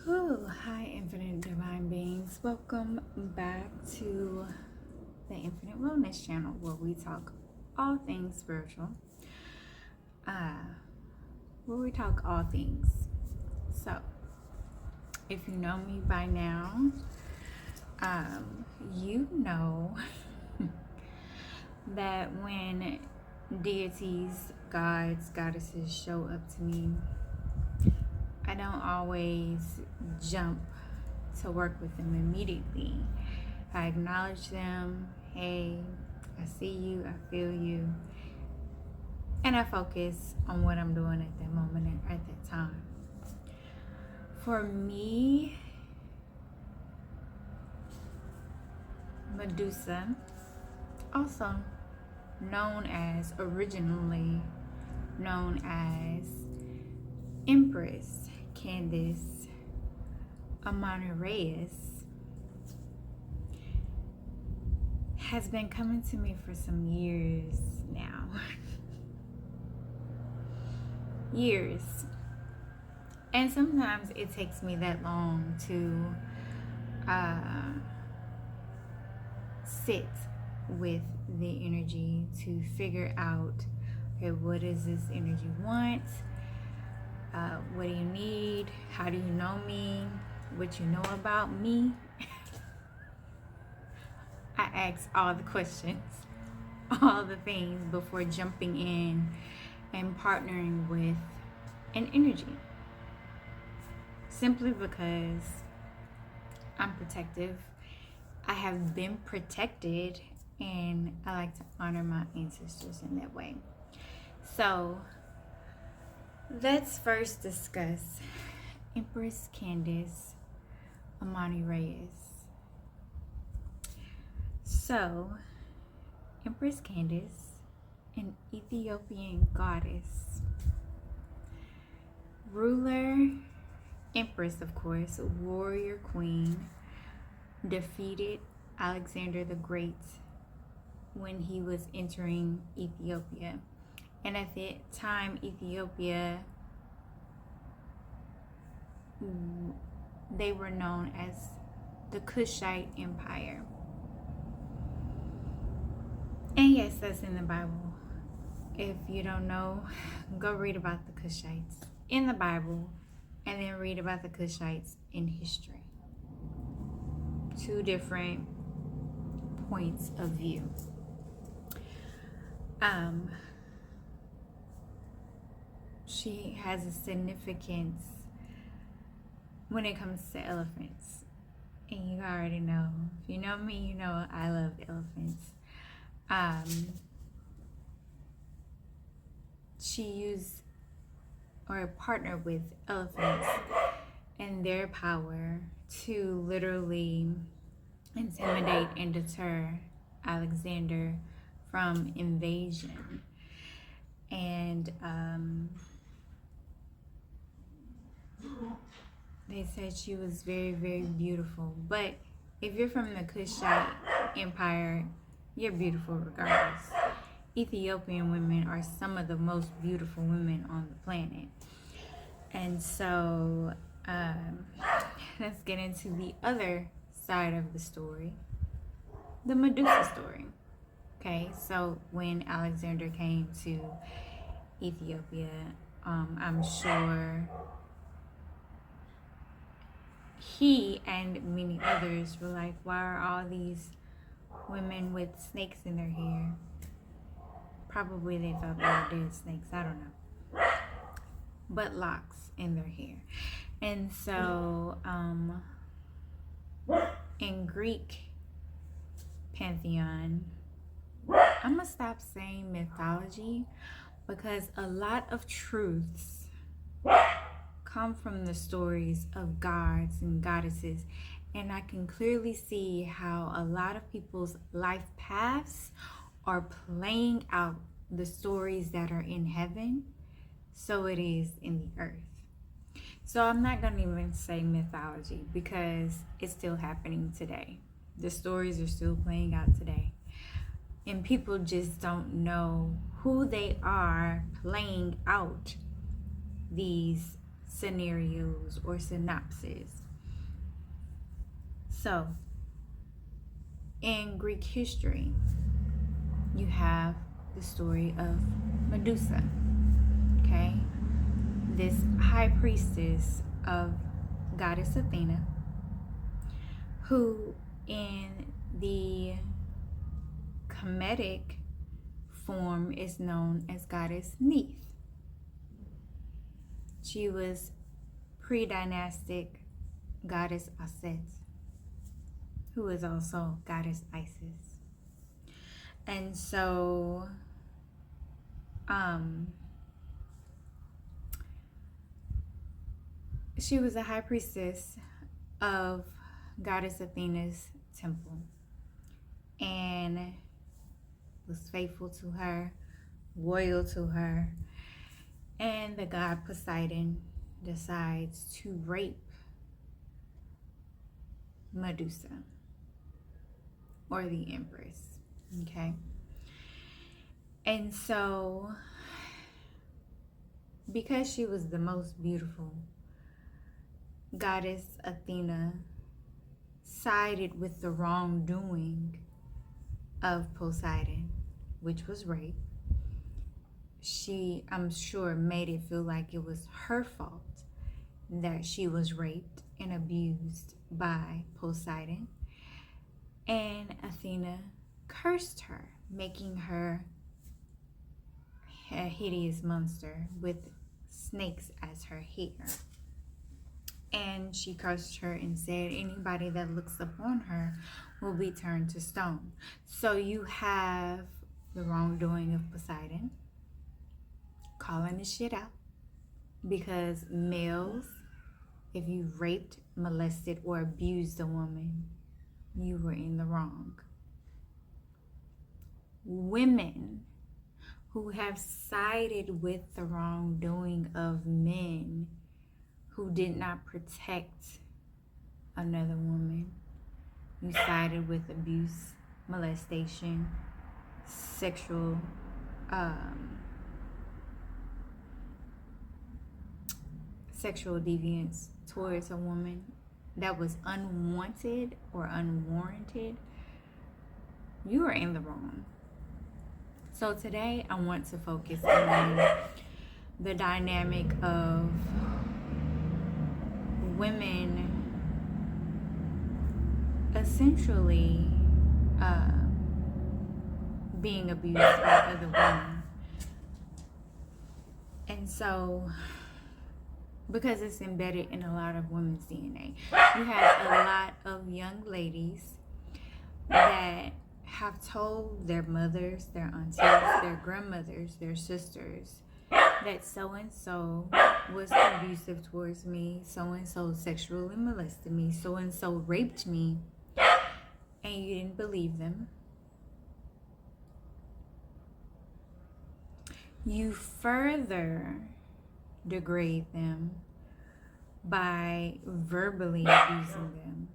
Hi, infinite divine beings. Welcome back to the Infinite Wellness Channel, where we talk all things spiritual. Where we talk all things. So, if you know me by now, you know that when deities, gods, goddesses show up to me, I don't always jump to work with them immediately. I acknowledge them. Hey, I see you, I feel you, and I focus on what I'm doing at that moment and at that time. For me, Medusa, also originally known as Empress Kandake, Amanirenas, has been coming to me for some years now. Years. And sometimes it takes me that long to sit with the energy to figure out, okay, what does this energy want? What do you need? How do you know me? What you know about me? I ask all the questions, all the things before jumping in and partnering with an energy. Simply because I'm protective. I have been protected, and I like to honor my ancestors in that way. So let's first discuss Empress Kandake, Amanirenas. So, Empress Kandake, an Ethiopian goddess, ruler, empress, of course, warrior queen, defeated Alexander the Great when he was entering Ethiopia. And at that time, Ethiopia, they were known as the Kushite Empire. And yes, that's in the Bible. If you don't know, go read about the Kushites in the Bible, and then read about the Kushites in history. Two different points of view. She has a significance when it comes to elephants. And you already know, if you know me, you know I love elephants. She used or partnered with elephants and their power to literally intimidate and deter Alexander from invasion. And they said she was very, very beautiful. But if you're from the Kushite Empire, you're beautiful regardless. Ethiopian women are some of the most beautiful women on the planet. And so let's get into the other side of the story, the Medusa story. Okay, so when Alexander came to Ethiopia, I'm sure he and many others were like, why are all these women with snakes in their hair? Probably they thought they were dead snakes, I don't know. But locks in their hair. And so in Greek pantheon, I'm gonna stop saying mythology because a lot of truths come from the stories of gods and goddesses, and I can clearly see how a lot of people's life paths are playing out the stories that are in heaven, so it is in the earth. So I'm not gonna even say mythology because it's still happening today. The stories are still playing out today. And people just don't know who they are playing out these scenarios or synopsis. So, in Greek history, you have the story of Medusa, okay? This high priestess of goddess Athena, who in the Kemetic form is known as goddess Neith. She was pre-dynastic goddess Aset, who is also goddess Isis. And so, she was a high priestess of goddess Athena's temple and was faithful to her, loyal to her. And the god Poseidon decides to rape Medusa, or the Empress, okay? And so, because she was the most beautiful, goddess Athena sided with the wrongdoing of Poseidon, which was rape. She, I'm sure, made it feel like it was her fault that she was raped and abused by Poseidon. And Athena cursed her, making her a hideous monster with snakes as her hair. And she cursed her and said anybody that looks upon her will be turned to stone. So you have the wrongdoing of Poseidon calling the shit out, because males, if you raped, molested, or abused a woman, you were in the wrong. Women who have sided with the wrongdoing of men who did not protect another woman, you sided with abuse, molestation, sexual deviance towards a woman that was unwanted or unwarranted, you are in the wrong. So today I want to focus on the dynamic of women essentially being abused by other women. And so, because it's embedded in a lot of women's DNA, you have a lot of young ladies that have told their mothers, their aunties, their grandmothers, their sisters that so-and-so was abusive towards me, so-and-so sexually molested me, so-and-so raped me, and you didn't believe them. You further degrade them by verbally abusing them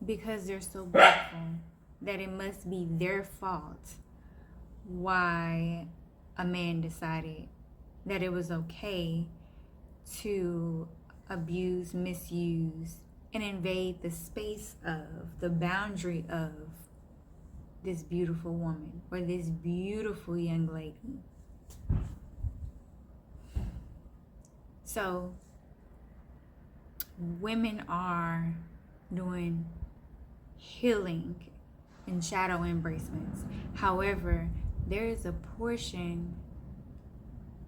because they're so beautiful that it must be their fault why a man decided that it was okay to abuse, misuse, and invade the space of, the boundary of this beautiful woman or this beautiful young lady. So women are doing healing and shadow embracements. However, there is a portion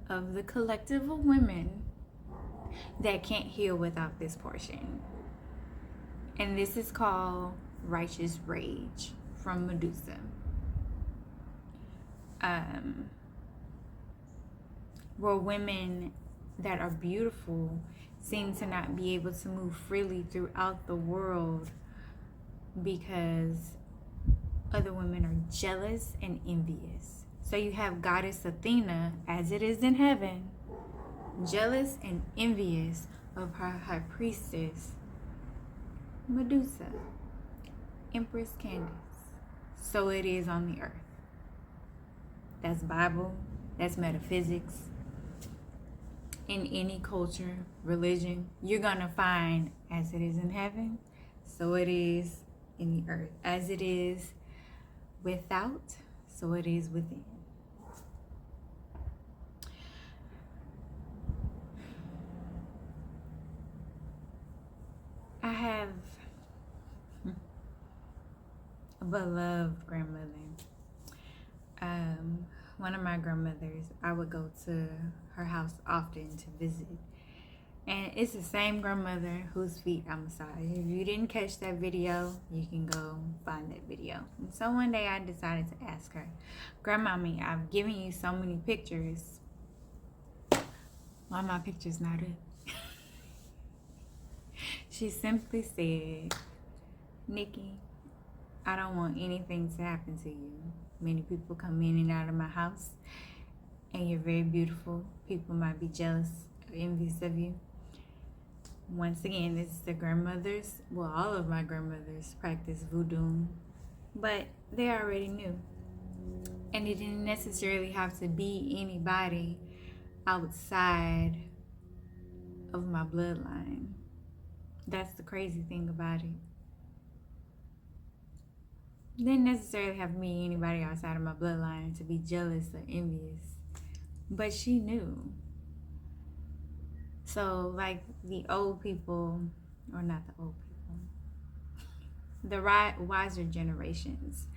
of the collective of women that can't heal without this portion. And this is called righteous rage from Medusa. Where women that are beautiful seem to not be able to move freely throughout the world because other women are jealous and envious. So you have goddess Athena, as it is in heaven, jealous and envious of her high priestess Medusa, Empress Kandake. So it is on the earth. That's Bible, that's metaphysics, in any culture, religion, you're going to find as it is in heaven, so it is in the earth. As it is without, so it is within. I have a beloved grandmother. One of my grandmothers, I would go to her house often to visit. And it's the same grandmother whose feet I massage. If you didn't catch that video, you can go find that video. And so one day I decided to ask her, Grandmommy, I've given you so many pictures. Why my pictures not up? She simply said, Nikki, I don't want anything to happen to you. Many people come in and out of my house, and you're very beautiful. People might be jealous or envious of you. Once again, this is the grandmothers. Well, all of my grandmothers practice voodoo, but they already knew. And it didn't necessarily have to be anybody outside of my bloodline. That's the crazy thing about it. Didn't necessarily have to be anybody outside of my bloodline to be jealous or envious, but she knew. So like the old people, or not the old people, the wiser generations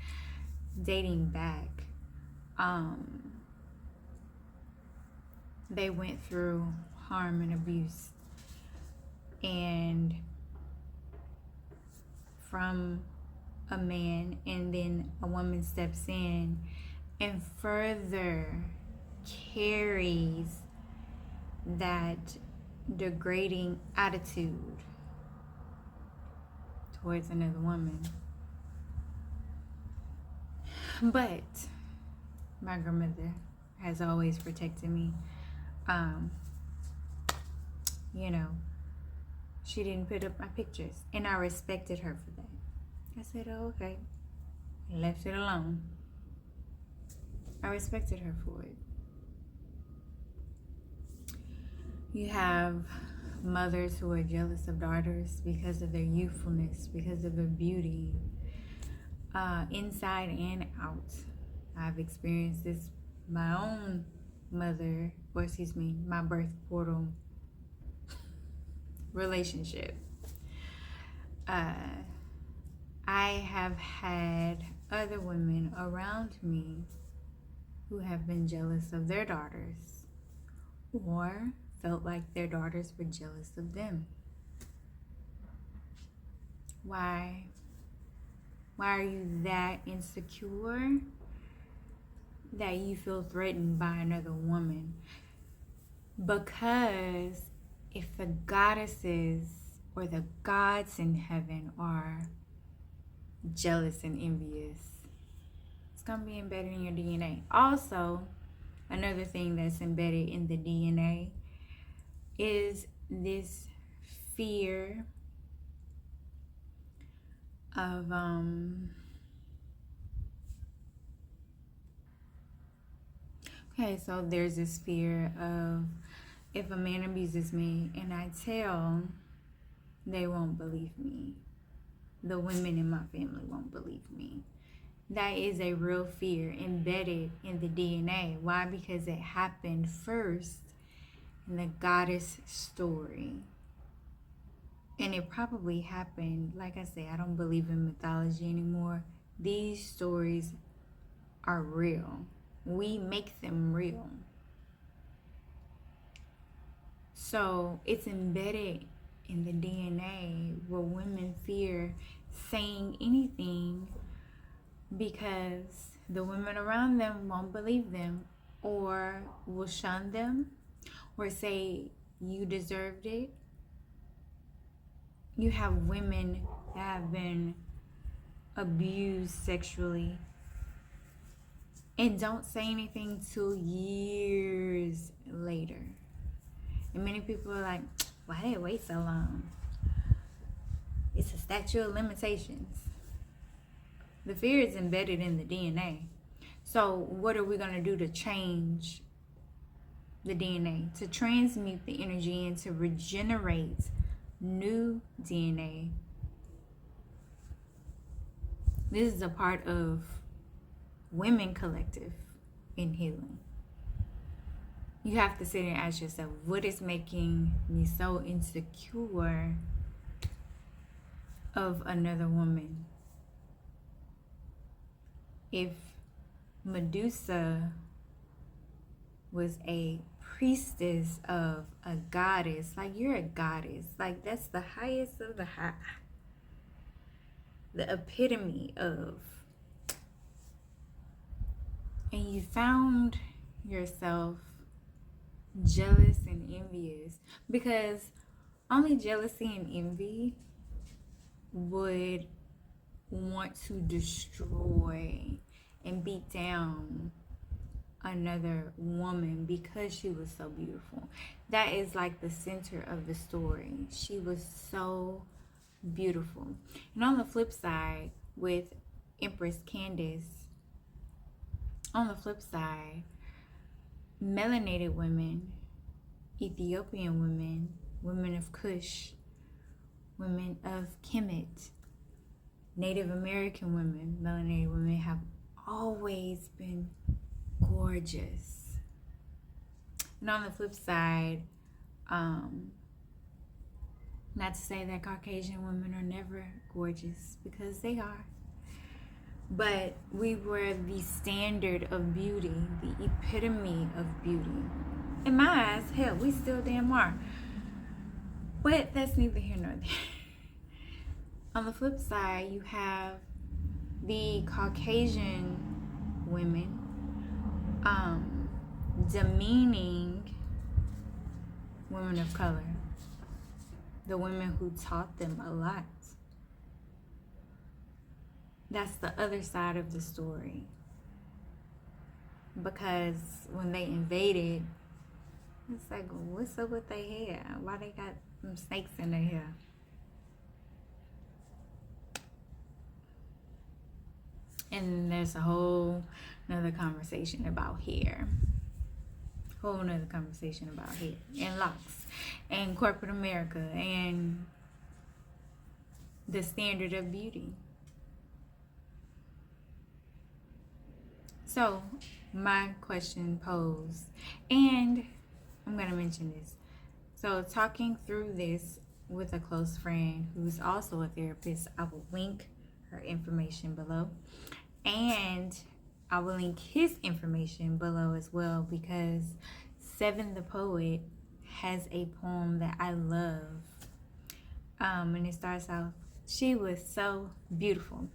dating back, they went through harm and abuse, and from a man, and then a woman steps in and further carries that degrading attitude towards another woman. But my grandmother has always protected me. She didn't put up my pictures, and I respected her for that. I said, oh, okay. I left it alone. I respected her for it. You have mothers who are jealous of daughters because of their youthfulness, because of their beauty, inside and out. I've experienced this, my own mother, my birth portal relationship. I have had other women around me who have been jealous of their daughters, or felt like their daughters were jealous of them. Why? Why are you that insecure that you feel threatened by another woman? Because if the goddesses or the gods in heaven are jealous and envious, it's gonna be embedded in your DNA. Also, another thing that's embedded in the DNA is this fear of so there's this fear of, if a man abuses me and I tell, they won't believe me. The women in my family won't believe me. That is a real fear embedded in the DNA. Why? Because it happened first in the goddess story. And it probably happened, like I say, I don't believe in mythology anymore. These stories are real. We make them real. So it's embedded in the DNA where women fear saying anything because the women around them won't believe them, or will shun them, or say you deserved it. You have women that have been abused sexually and don't say anything till years later. And many people are like, why did it wait so long? It's a statute of limitations. The fear is embedded in the DNA. So what are we going to do to change the DNA, to transmute the energy and to regenerate new DNA. This is a part of Women Collective in healing. You have to sit and ask yourself, what is making me so insecure of another woman? If Medusa was a priestess of a goddess, like, you're a goddess, like, that's the highest of the high, the epitome of, and you found yourself jealous and envious, because only jealousy and envy would want to destroy and beat down another woman because she was so beautiful. That is like the center of the story. She was so beautiful. And on the flip side, with Empress Kandake, on the flip side, melanated women, Ethiopian women, women of Kush, women of Kemet, Native American women, melanated women have always been gorgeous. And on the flip side, not to say that Caucasian women are never gorgeous, because they are. But we were the standard of beauty, the epitome of beauty. In my eyes, hell, we still damn are. But that's neither here nor there. On the flip side, you have the Caucasian women demeaning women of color, the women who taught them a lot. That's the other side of the story. Because when they invaded, it's like, what's up with their hair? Why they got some snakes in their hair? And there's a whole nother conversation about hair. Whole nother conversation about hair and locks and corporate America and the standard of beauty. So, my question posed, and I'm going to mention this. So, talking through this with a close friend who's also a therapist, I will link her information below. And I will link his information below as well, because Seven the Poet has a poem that I love. And it starts out, "She was so beautiful."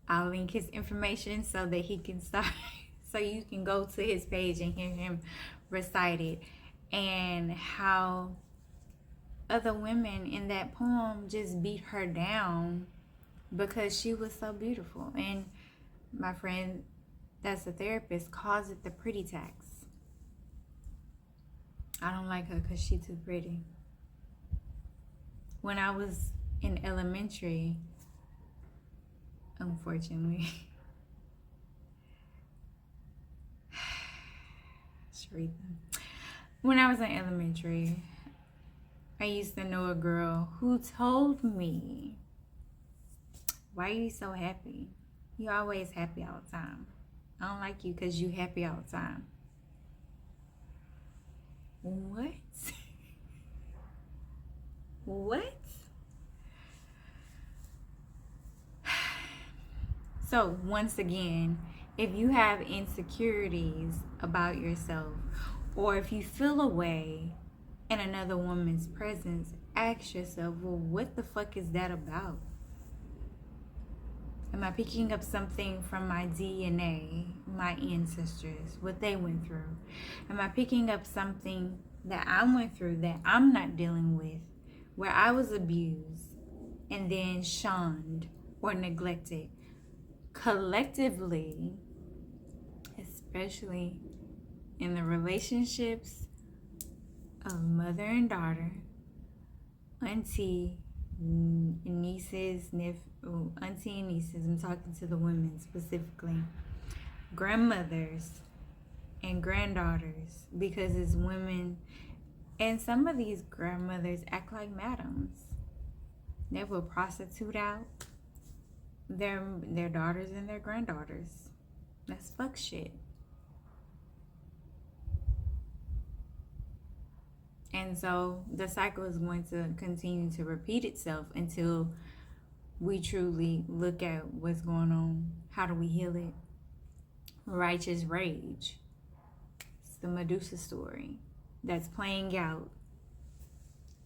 I'll link his information so that he can start, so you can go to his page and hear him recite it, and how other women in that poem just beat her down because she was so beautiful. And my friend that's a therapist calls it the pretty tax. I don't like her because she's too pretty. When I was in elementary, unfortunately, when I was in elementary, I used to know a girl who told me, "Why are you so happy? You always happy all the time. I don't like you because you happy all the time." What? What? So, once again, if you have insecurities about yourself, or if you feel a way in another woman's presence, ask yourself, well, what the fuck is that about? Am I picking up something from my DNA, my ancestors, what they went through? Am I picking up something that I went through that I'm not dealing with, where I was abused and then shunned or neglected? Collectively, especially in the relationships of mother and daughter, auntie, nieces, auntie and nieces, I'm talking to the women specifically, grandmothers and granddaughters, because it's women. And some of these grandmothers act like madams. They will prostitute out their daughters and their granddaughters. That's fuck shit. And so the cycle is going to continue to repeat itself until we truly look at what's going on. How do we heal it? Righteous rage. It's the Medusa story that's playing out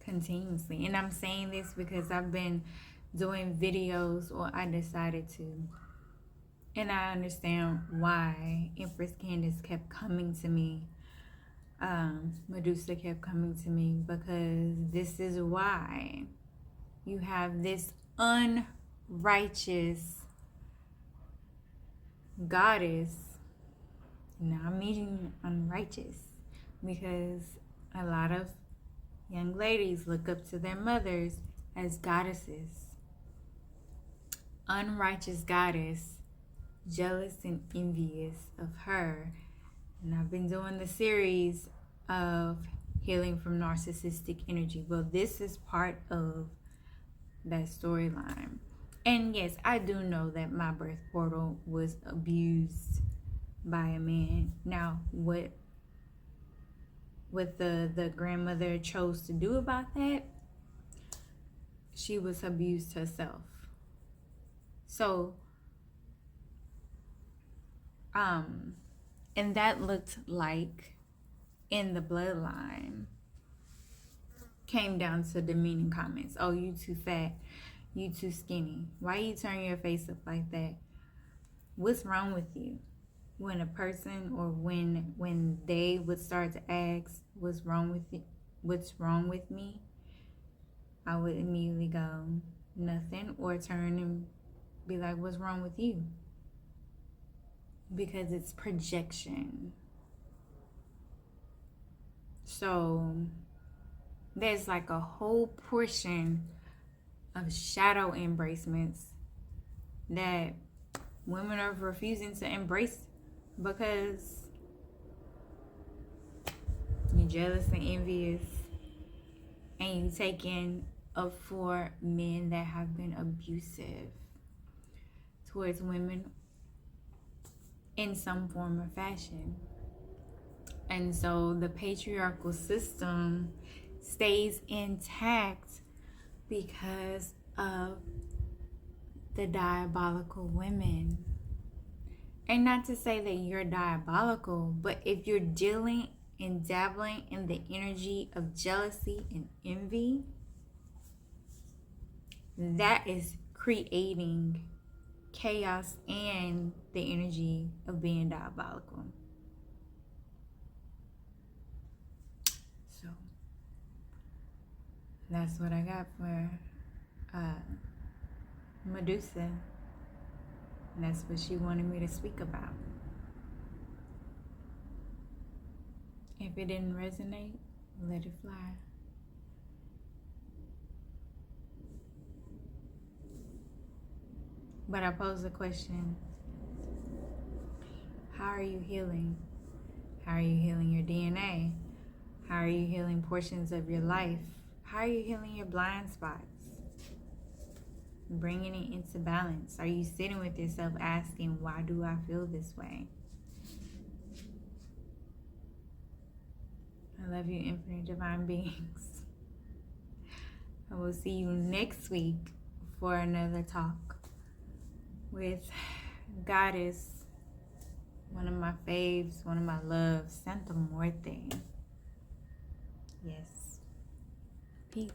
continuously. And I'm saying this because I've been doing videos, or I decided to. And I understand why Empress Kandake kept coming to me. Medusa kept coming to me, because this is why you have this unrighteous goddess. Now I'm meaning unrighteous, because a lot of young ladies look up to their mothers as goddesses. Unrighteous goddess, jealous and envious of her. And I've been doing the series of healing from narcissistic energy. Well, this is part of that storyline. And yes, I do know that my birth portal was abused by a man. Now, what the grandmother chose to do about that, she was abused herself. So, and that looked like in the bloodline came down to demeaning comments. Oh, you too fat, you too skinny. Why you turn your face up like that? What's wrong with you? When a person, or when they would start to ask what's wrong with you, what's wrong with me, I would immediately go nothing, or turn and be like, what's wrong with you? Because it's projection. So there's like a whole portion of shadow embracements that women are refusing to embrace, because you're jealous and envious, and you taking up for men that have been abusive towards women in some form or fashion. And so the patriarchal system stays intact because of the diabolical women. And not to say that you're diabolical, but if you're dealing and dabbling in the energy of jealousy and envy, that is creating chaos and the energy of being diabolical. So that's what I got for Medusa. And that's what she wanted me to speak about. If it didn't resonate, let it fly. But I pose a question. How are you healing? How are you healing your DNA? How are you healing portions of your life? How are you healing your blind spots? Bringing it into balance. Are you sitting with yourself asking, why do I feel this way? I love you, infinite divine beings. I will see you next week for another talk with Goddess, one of my faves, one of my loves, Santa Muerte. Yes. Peace.